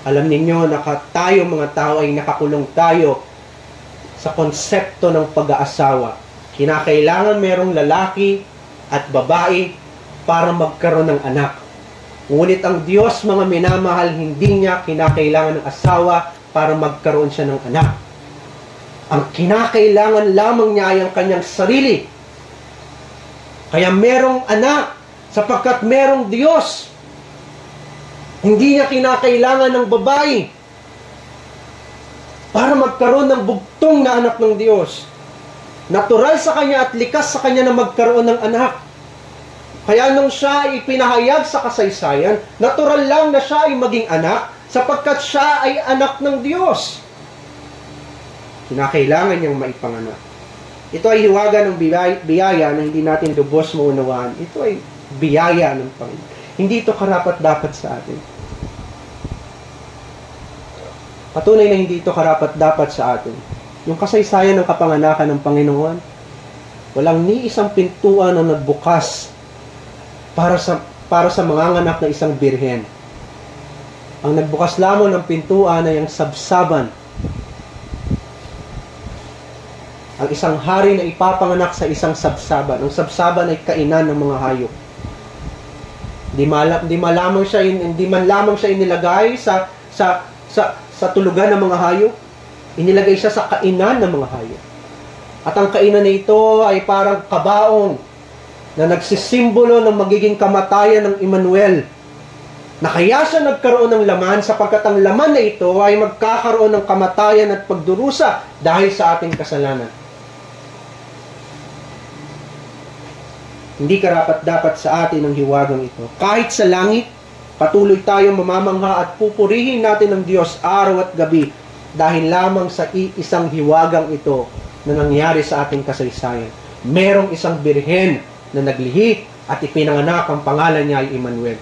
Alam ninyo na tayo mga tao ay nakakulong tayo sa konsepto ng pag-aasawa. Kinakailangan merong lalaki at babae para magkaroon ng anak. Ngunit ang Diyos, mga minamahal, hindi niya kinakailangan ng asawa para magkaroon siya ng anak. Ang kinakailangan lamang niya ay ang kanyang sarili. Kaya merong anak, sapagkat merong Diyos. Hindi niya kinakailangan ng babae para magkaroon ng bugtong na anak ng Diyos. Natural sa kanya at likas sa kanya na magkaroon ng anak. Kaya nung siya ay ipinahayag sa kasaysayan, natural lang na siya ay maging anak sapagkat siya ay anak ng Diyos. Kinakailangan niyang maipanganak. Ito ay hiwaga ng biyaya na hindi natin lubos maunawaan. Ito ay biyaya ng Panginoon. Hindi ito karapat-dapat sa atin. Patunay na hindi ito karapat-dapat sa atin. Yung kasaysayan ng kapanganakan ng Panginoon, walang ni isang pintuan na nagbukas para sa manganganak na isang birhen. Ang nagbukas lamang ng pintuan ay ang sabsaban. Ang isang hari na ipapanganak sa isang sabsaban. Ang sabsaban ay kainan ng mga hayop. Hindi man lamang siya inilagay sa tulugan ng mga hayop. Inilagay siya sa kainan ng mga hayop. At ang kainan na ito ay parang kabaong na nagsisimbolo ng magiging kamatayan ng Emmanuel. Na kaya siya nagkaroon ng laman sapagkat ang laman na ito ay magkakaroon ng kamatayan at pagdurusa dahil sa ating kasalanan. Hindi karapat-dapat sa atin ang hiwagang ito. Kahit sa langit, patuloy tayong mamamangha at pupurihin natin ang Diyos araw at gabi dahil lamang sa isang hiwagang ito na nangyari sa ating kasaysayan. Merong isang birhen na naglihi at ipinanganak ang pangalan niya ay Emmanuel.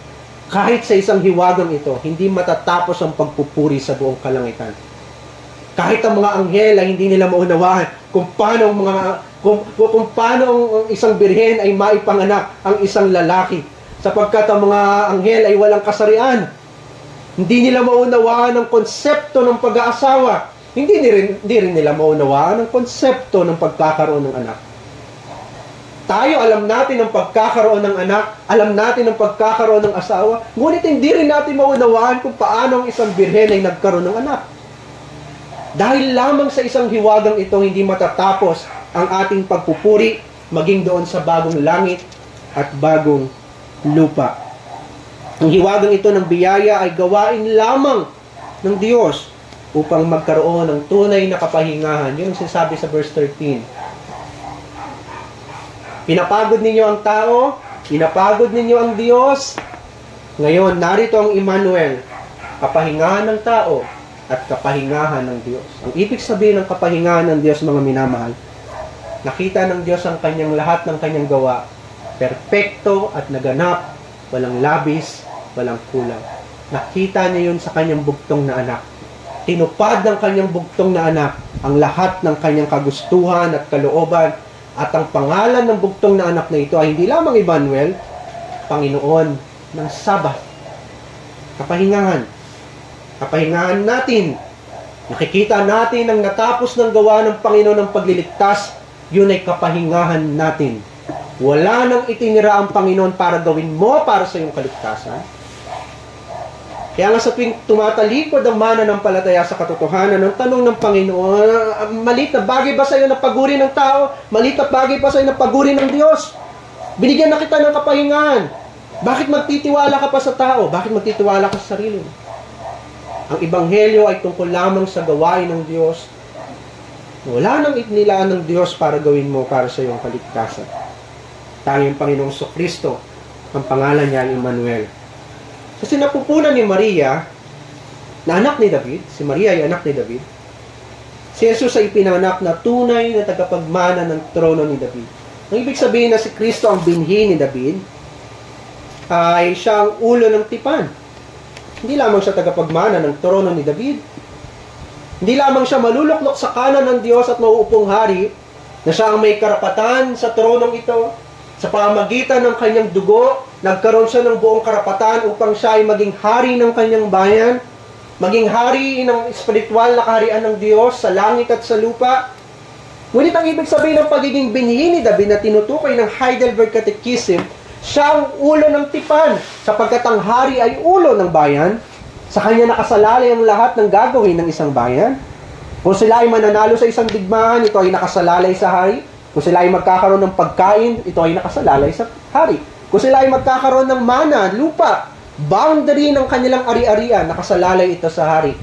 Kahit sa isang hiwagang ito, hindi matatapos ang pagpupuri sa buong kalangitan. Kahit ang mga anghel ay hindi nila maunawaan kung paano ang isang birhen ay maipanganak ang isang lalaki. Sapagkat ang mga anghel ay walang kasarian. Hindi nila maunawaan ang konsepto ng pag-aasawa. Hindi rin nila maunawaan ang konsepto ng pagkakaroon ng anak. Tayo, alam natin ang pagkakaroon ng anak, alam natin ang pagkakaroon ng asawa, ngunit hindi rin natin maunawaan kung paano ang isang birhen ay nagkaroon ng anak. Dahil lamang sa isang hiwagang ito, hindi matatapos ang ating pagpupuri, maging doon sa bagong langit at bagong lupa. Ang hiwagang ito ng biyaya ay gawain lamang ng Diyos upang magkaroon ng tunay na kapahingahan. Yun ang sinasabi sa verse 13. Pinapagod ninyo ang tao, pinapagod ninyo ang Diyos. Ngayon, narito ang Emmanuel, kapahingahan ng tao at kapahingahan ng Diyos. Ang ibig sabihin ng kapahingahan ng Diyos, mga minamahal, nakita ng Diyos ang kanyang lahat ng kanyang gawa, perpekto at naganap, walang labis, walang kulang. Nakita niya yun sa kanyang bugtong na anak. Tinupad ng kanyang bugtong na anak ang lahat ng kanyang kagustuhan at kalooban. At ang pangalan ng bugtong na anak na ito ay hindi lamang Emmanuel, Panginoon ng Sabat. Kapahingahan. Kapahingahan natin. Nakikita natin ang natapos ng gawa ng Panginoon ng pagliligtas, yun ay kapahingahan natin. Wala nang itinira ang Panginoon para gawin mo para sa iyong kaligtasan. Kaya nga sa tuwing tumatalikod ang mananampalataya sa katotohanan, ang tanong ng Panginoon, malit na bagay ba sa iyo na paguri ng tao? Malit na bagay ba sa iyo na paguri ng Diyos? Binigyan na kita ng kapahingahan. Bakit magtitiwala ka pa sa tao? Bakit magtitiwala ka sa sarili mo? Ang Ebanghelyo ay tungkol lamang sa gawain ng Diyos. Wala nang inilaan ng Diyos para gawin mo para sa iyong kaligtasan. Tanging Panginoong Kristo, ang pangalan niya ay Emmanuel. Sa sinapupunan ni Maria, na anak ni David, si Maria ay anak ni David, si Jesus ay ipinanganak na tunay na tagapagmana ng trono ni David. Ang ibig sabihin na si Kristo ang binhi ni David, ay siya ang ulo ng tipan. Hindi lamang siya tagapagmana ng trono ni David, hindi lamang siya maluluklok sa kanan ng Diyos at mauupong hari, na siya ang may karapatan sa tronong ito, sa pamamagitan ng kanyang dugo, nagkaroon siya ng buong karapatan upang siya ay maging hari ng kanyang bayan, maging hari ng espiritual na kaharian ng Diyos sa langit at sa lupa. Ngunit ang ibig sabihin ng pagiging binhi ni David na tinutukoy ng Heidelberg Catechism, siya ang ulo ng tipan, sapagkat ang hari ay ulo ng bayan, sa kanya nakasalalay ang lahat ng gagawin ng isang bayan. Kung sila ay mananalo sa isang digmaan, ito ay nakasalalay sa hari. Kung sila ay magkakaroon ng pagkain, ito ay nakasalalay sa hari. Kung sila ay magkakaroon ng mana, lupa, boundary ng kanilang ari-arian, nakasalalay ito sa hari.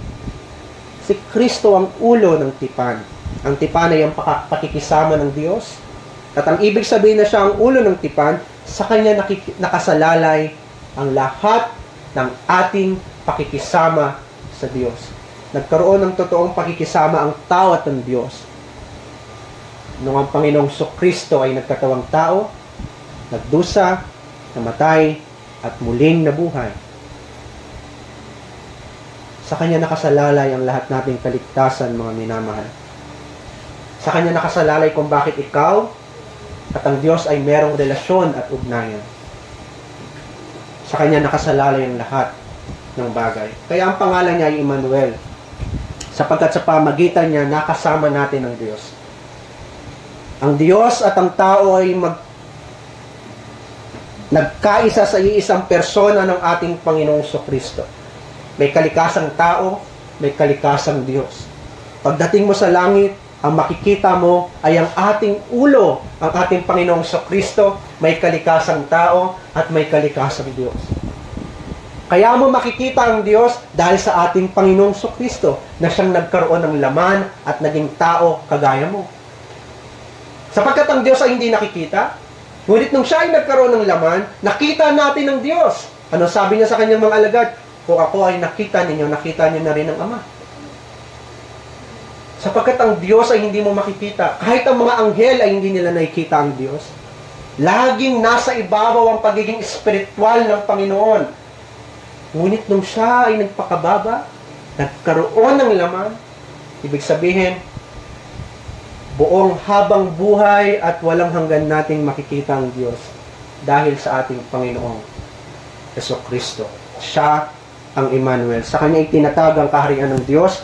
Si Kristo ang ulo ng tipan. Ang tipan ay ang pakikisama ng Diyos. At ang ibig sabihin na siya ang ulo ng tipan, sa kanya nakasalalay ang lahat ng ating pakikisama sa Diyos. Nagkaroon ng totoong pakikisama ang tao at ang Diyos. Nung ang Panginoong Kristo ay nagkatawang tao, nagdusa, namatay, at muling nabuhay. Sa Kanya nakasalalay ang lahat nating kaligtasan, mga minamahal. Sa Kanya nakasalalay kung bakit ikaw at ang Diyos ay merong relasyon at ugnayan. Sa Kanya nakasalalay ang lahat ng bagay. Kaya ang pangalan niya ay Emmanuel. Sapagkat sa pamagitan niya, nakasama natin ang Diyos. Ang Diyos at ang tao ay nagkaisa sa iisang persona ng ating Panginoong Kristo. May kalikasang tao, may kalikasang Diyos. Pagdating mo sa langit, ang makikita mo ay ang ating ulo, ang ating Panginoong Kristo, may kalikasang tao at may kalikasang Diyos. Kaya mo makikita ang Diyos dahil sa ating Panginoong Kristo na siyang nagkaroon ng laman at naging tao kagaya mo. Sapagkat ang Diyos ay hindi nakikita, ngunit nung siya ay nagkaroon ng laman, nakita natin ang Diyos. Ano sabi niya sa kanyang mga alagad? Kung ako ay nakita ninyo na rin ang Ama. Sapagkat ang Diyos ay hindi mo makikita. Kahit ang mga anghel ay hindi nila nakikita ang Diyos. Laging nasa ibabaw ang pagiging espiritual ng Panginoon. Ngunit nung siya ay nagpakababa, nagkaroon ng laman, ibig sabihin, buong habang buhay at walang hanggan nating makikita ang Diyos dahil sa ating Panginoong Kristo. Siya ang Emmanuel. Sa Kanya itinatag ang kaharian ng Diyos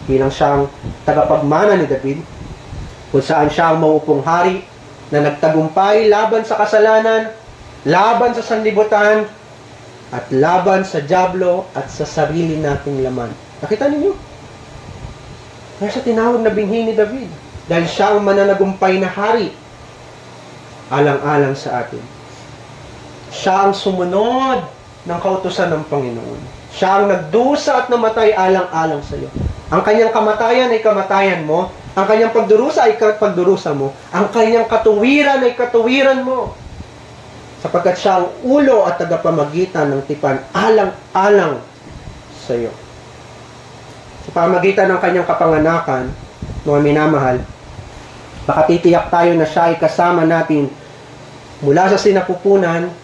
bilang siyang tagapagmana ni David, kung saan siya ang maupong hari na nagtagumpay laban sa kasalanan, laban sa sanlibutan, at laban sa dyablo at sa sarili nating laman. Nakita ninyo? Kaya siya tinawag na binhi ni David. Dahil siya ang mananagumpay na hari. Alang-alang sa atin. Siya ang sumunod ng kautusan ng Panginoon. Siya ang nagdusa at namatay alang-alang sa iyo. Ang kanyang kamatayan ay kamatayan mo. Ang kanyang pagdurusa ay pagdurusa mo. Ang kanyang katuwiran ay katuwiran mo. Sapagkat siya ang ulo at tagapamagitan ng tipan alang-alang sa iyo. Sa pamagitan ng kanyang kapanganakan, mga minamahal, makatitiyak tayo na siya ay kasama natin mula sa sinapupunan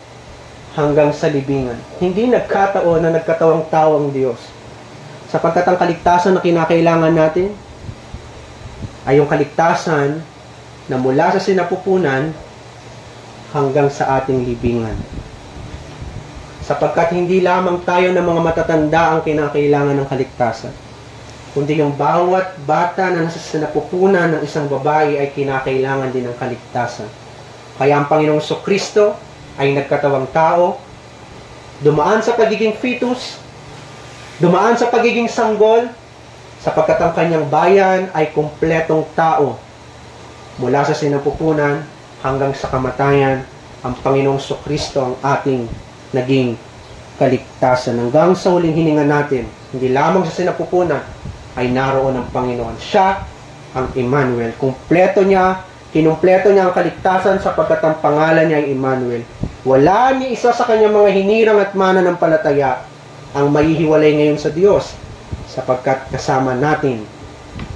hanggang sa libingan. Hindi nagkataon na nagkatawang tao ang Diyos. Sapagkat ang kaligtasan na kinakailangan natin ay yung kaligtasan na mula sa sinapupunan hanggang sa ating libingan. Sapagkat hindi lamang tayo ng mga matatanda ang kinakailangan ng kaligtasan, kundi yung bawat bata na nasa sinapupunan ng isang babae ay kinakailangan din ng kaligtasan. Kaya ang Panginoong Kristo ay nagkatawang tao, dumaan sa pagiging fetus, dumaan sa pagiging sanggol, sapagkat ang kanyang bayan ay kumpletong tao. Mula sa sinapupunan hanggang sa kamatayan, ang Panginoong Kristo ang ating naging kaligtasan. Hanggang sa huling hininga natin, hindi lamang sa sinapupunan, ay naroon ang Panginoon. Siya ang Emmanuel. Kinumpleto niya ang kaligtasan sapagkat ang pangalan niya ay Emmanuel. Wala ni isa sa kanyang mga hinirang at mananampalataya ang maihiwalay ngayon sa Diyos sapagkat kasama natin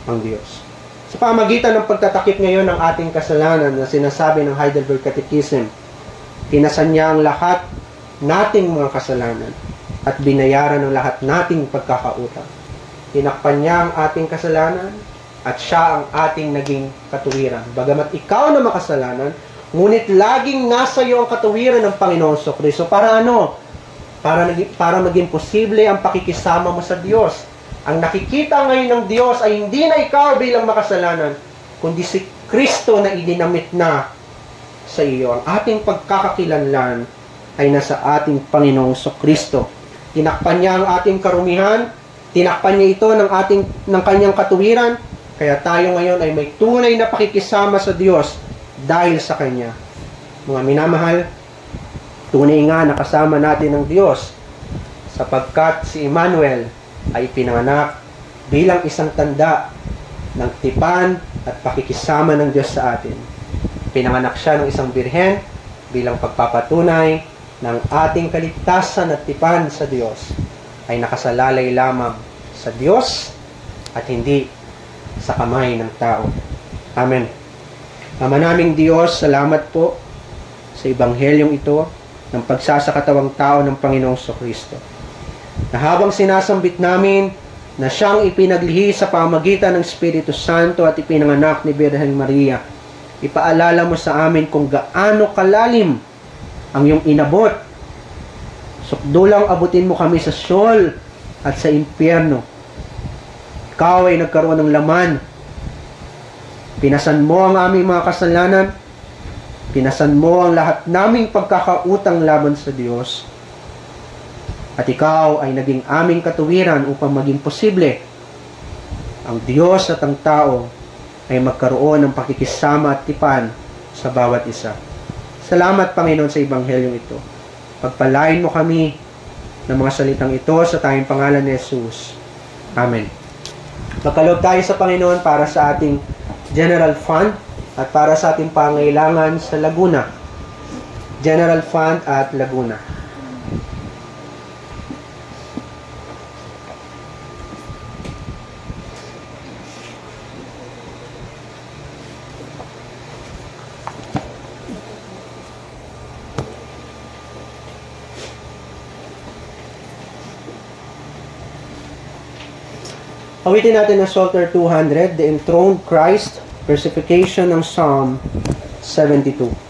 ang Diyos. Sa pamagitan ng pagtatakip ngayon ng ating kasalanan na sinasabi ng Heidelberg Catechism, tinasan niya ang lahat nating mga kasalanan at binayaran ang lahat nating pagkakautang. Tinakpan niya ang ating kasalanan at siya ang ating naging katuwiran. Bagamat ikaw na makasalanan, ngunit laging nasa iyo ang katuwiran ng Panginoon Kristo. Para ano? Para maging posible ang pakikisama mo sa Diyos. Ang nakikita ngayon ng Diyos ay hindi na ikaw bilang makasalanan, kundi si Kristo na idinamit na sa iyo. Ang ating pagkakakilanlan ay nasa ating Panginoong Kristo. Tinakpan niya ang ating karumihan, tinakpan niya ito ng kanyang katuwiran, Kaya tayo ngayon ay may tunay na pakikisama sa Diyos dahil sa Kanya. Mga minamahal, tunay nga nakasama natin ng Diyos sapagkat si Emmanuel ay pinanganak bilang isang tanda ng tipan at pakikisama ng Diyos sa atin. Pinanganak siya ng isang birhen bilang pagpapatunay ng ating kaligtasan at tipan sa Diyos ay nakasalalay lamang sa Diyos at hindi sa kamay ng tao. Amen. Ama naming Diyos, salamat po sa Ebanghelyong ito ng pagsasakatawang tao ng Panginoong Kristo. Na habang sinasambit namin na siyang ipinaglihi sa pamagitan ng Espiritu Santo at ipinanganak ni Birhen Maria, ipaalala mo sa amin kung gaano kalalim ang iyong inabot. Sukdulang abutin mo kami sa Sheol at sa impyerno. Ikaw ay nagkaroon ng laman. Pinasan mo ang aming mga kasalanan. Pinasan mo ang lahat naming pagkakautang laban sa Diyos. At ikaw ay naging aming katuwiran upang maging posible ang Diyos at ang tao ay magkaroon ng pakikisama at tipan sa bawat isa. Salamat, Panginoon, sa Ebanghelyong ito. Pagpalain mo kami ng mga salitang ito sa tayong pangalan ni Jesus. Amen. Magkaloob tayo sa Panginoon para sa ating General Fund at para sa ating pangailangan sa Laguna. General Fund at Laguna. Awitin natin ang Psalter 200, The Enthroned Christ, versification ng Psalm 72.